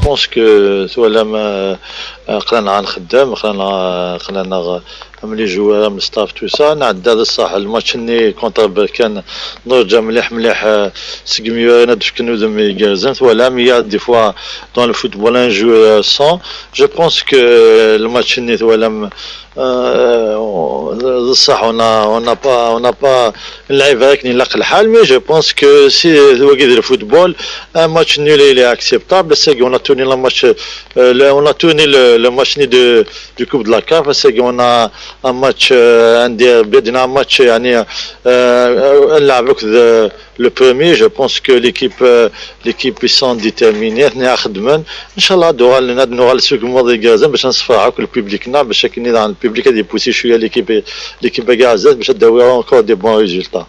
بونس كو ولا ما قرانا نخدم قرانا ملي جوار من ستاف تو سا نعدى هذا الصح الماتش ني كونتر بركان نرجع مليح سقميو انا دفك نودم يجازن ولا ميا دي فوا دون لو فوتبول ان جو سون جو بونس كو الماتش ني ولا صح on n'a pas نلعب هاك نلاقي الحال مي جو بونس كو سي هو كيدير الفوتبول ان ماتش نول اللي اكسبتابل سي اون توني لا ماتش اون توني لو ماتش ني دو كوب دو لا كاف سي اون ان ماتش عندي بدنا ماتش يعني نلعب لو بروميي جو بونس كو ليكيب سون ديتيرميني حنا خدمن ان شاء الله دوغال السوق الماضي كازا باش نصفعوا كل بوبليكنا باش كاين عند البوبليك هذه بوسي شويه ليكيب كازا باش داوي انكور دي بون ريزولتا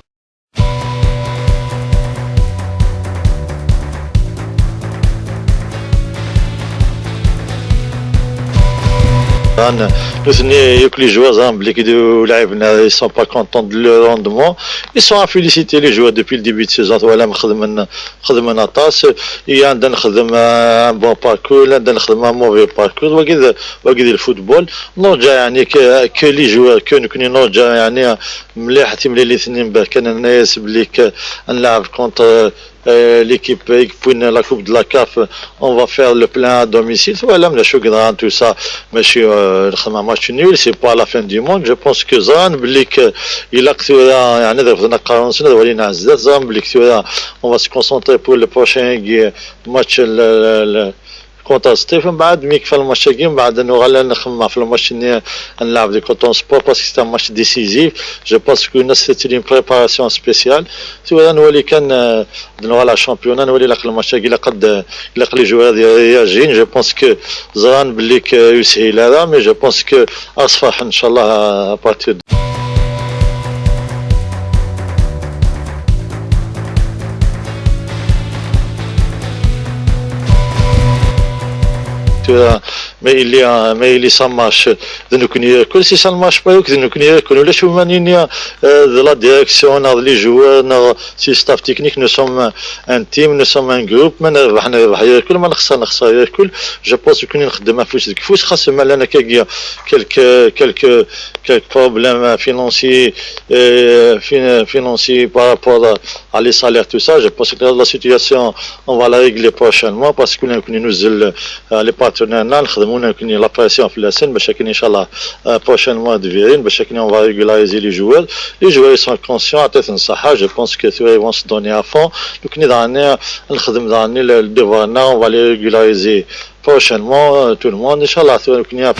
Les joueurs ne sont pas contents de leur rendement. Ils sont à féliciter les joueurs depuis le début de saison. Il y a un bon parcours, un mauvais parcours. Le football, que les joueurs que nous connaissons, contre l'équipe pour la Coupe de la CAF, on va faire le plein à domicile. Voilà, tout ça, monsieur, le match nul, c'est pas la fin du monde. Je pense que Zan, il a on va se concentrer pour le prochain match كونتر ستيفن بعد ميك في الماتش كي بعد نغلا نخمم في الماتش نلعب دي كونتون سبور باسكو سيت ماتش ديسيزيف جو بونس كو الناس سيتي اون بريباراسيون سبيسيال سواء نولي كان نغلا شامبيون نولي لاق الماتش كي لقد لاق لي جوار رياجين جو بونس كو زران بليك يسهل هذا مي جو بونس كو اصفح ان شاء الله ابارتير mais il ça marche de nous connaître que si ça ne marche pas que de nous connaître que nous les choumaniniens de la direction les joueurs si staff technique nous sommes un team nous sommes un groupe ما نربح كل ما نخسر كل je pense que نخدم فلوس كيفاش خاصة لنا quelques problèmes financiers par rapport à les salaires tout ça je pense que la situation on va la régler prochainement parce que nous les partenaires نخدمونا كني لا بريسيون في السن باش كاين ان شاء الله بروشينمون دفيرين باش كاين on va régulariser les joueurs ils sont conscients عطيت نصحة je pense que ils vont se donner à fond كني دعني نخدم دعني الديفوارنا on va les régulariser prochainement tout le monde ان شاء الله كني